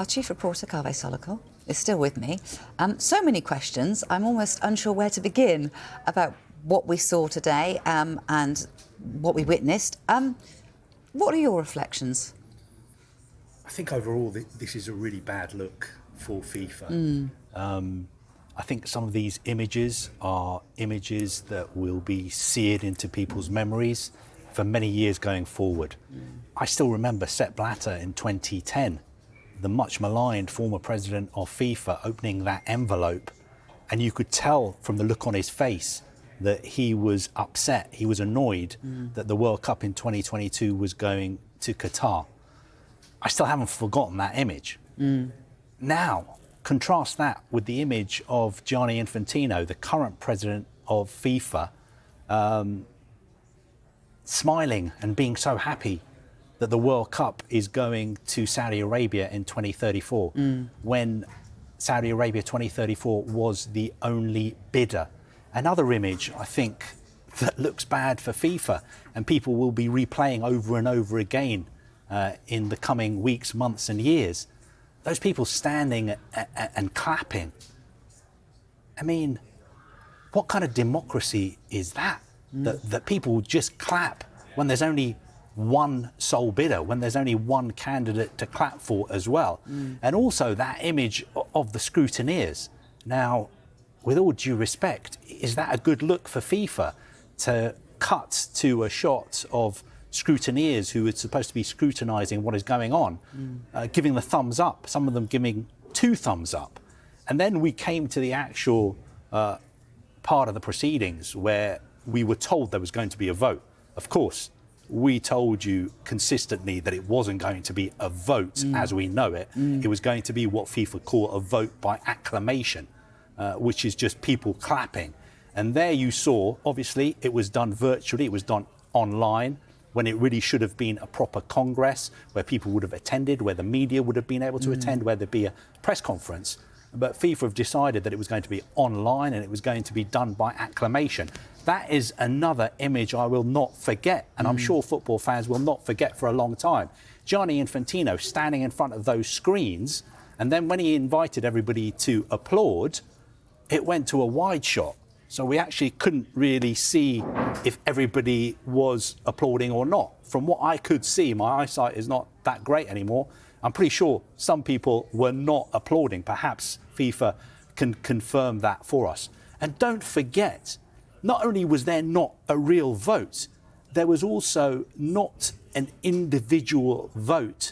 Our chief reporter, Kaveh Solokol, is still with me. So many questions, I'm almost unsure where to begin about what we saw today and what we witnessed. What are your reflections? I think overall this is a really bad look for FIFA. I think some of these images are images that will be seared into people's memories for many years going forward. I still remember Sepp Blatter in 2010, the much maligned former president of FIFA, opening that envelope, and you could tell from the look on his face that he was upset, he was annoyed that the World Cup in 2022 was going to Qatar. I still haven't forgotten that image. Now, contrast that with the image of Gianni Infantino, the current president of FIFA, smiling and being so happy that the World Cup is going to Saudi Arabia in 2034, when Saudi Arabia 2034 was the only bidder. Another image, I think, that looks bad for FIFA and people will be replaying over and over again in the coming weeks, months and years. Those people standing and clapping. I mean, what kind of democracy is that? That people just clap when there's only one sole bidder, when there's only one candidate to clap for as well. And also that image of the scrutineers. Now, with all due respect, is that a good look for FIFA to cut to a shot of scrutineers who are supposed to be scrutinising what is going on, giving the thumbs up, some of them giving 2 thumbs up. And then we came to the actual part of the proceedings where we were told there was going to be a vote. Of course, we told you consistently that it wasn't going to be a vote as we know it. It was going to be what FIFA call a vote by acclamation, which is just people clapping. And there you saw, obviously, it was done virtually, it was done online, when it really should have been a proper congress where people would have attended, where the media would have been able to attend, where there'd be a press conference. But FIFA have decided that it was going to be online and it was going to be done by acclamation. That is another image I will not forget, and I'm sure football fans will not forget for a long time. Gianni Infantino standing in front of those screens, and then when he invited everybody to applaud, it went to a wide shot. So we actually couldn't really see if everybody was applauding or not. From what I could see, my eyesight is not that great anymore. I'm pretty sure some people were not applauding. Perhaps FIFA can confirm that for us. And don't forget, not only was there not a real vote, there was also not an individual vote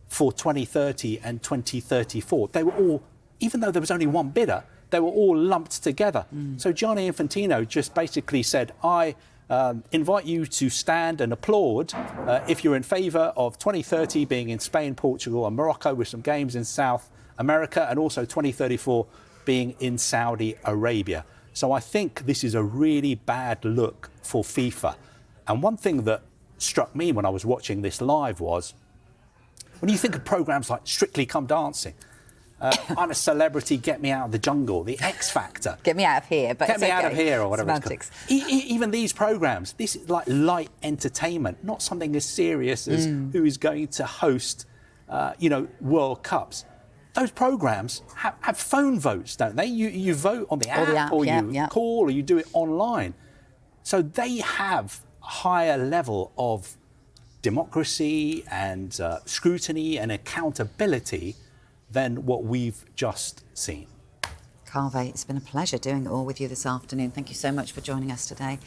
for 2030 and 2034. They were all, even though there was only one bidder, they were all lumped together. So Gianni Infantino just basically said, I invite you to stand and applaud if you're in favour of 2030 being in Spain, Portugal and Morocco with some games in South America, and also 2034 being in Saudi Arabia. So I think this is a really bad look for FIFA. And one thing that struck me when I was watching this live was, when you think of programmes like Strictly Come Dancing, I'm a Celebrity, Get Me Out of the Jungle, The X Factor. Get me out of here, but Get me out of here, or whatever Semantics. it's called. Even these programmes, this is like light entertainment, not something as serious as who is going to host, World Cups. Those programmes have phone votes, don't they? You vote on the app, or you call, or you do it online. So they have a higher level of democracy and scrutiny and accountability than what we've just seen. Kaveh, it's been a pleasure doing it all with you this afternoon. Thank you so much for joining us today.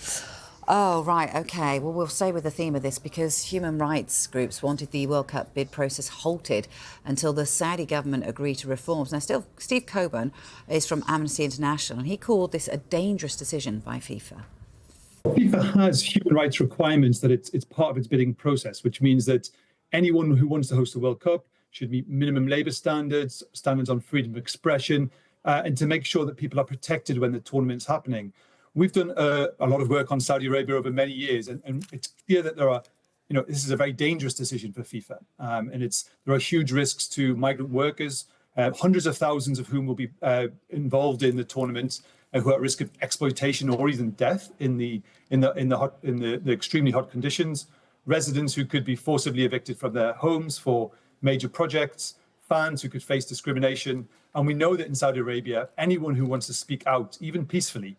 Oh, right, OK. Well, we'll stay with the theme of this because human rights groups wanted the World Cup bid process halted until the Saudi government agreed to reforms. Now, Steve Coburn is from Amnesty International, and he called this a dangerous decision by FIFA. FIFA has human rights requirements that it's part of its bidding process, which means that anyone who wants to host the World Cup should meet minimum labour standards, standards on freedom of expression, and to make sure that people are protected when the tournament's happening. We've done a lot of work on Saudi Arabia over many years, and it's clear that this is a very dangerous decision for FIFA, and there are huge risks to migrant workers, hundreds of thousands of whom will be involved in the tournament, who are at risk of exploitation or even death in the extremely hot conditions. Residents who could be forcibly evicted from their homes for major projects, fans who could face discrimination. And we know that in Saudi Arabia, anyone who wants to speak out, even peacefully,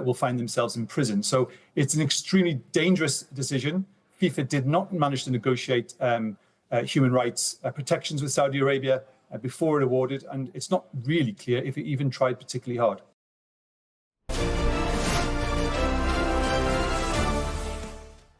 will find themselves in prison. So it's an extremely dangerous decision. FIFA did not manage to negotiate human rights protections with Saudi Arabia before it awarded, and it's not really clear if it even tried particularly hard.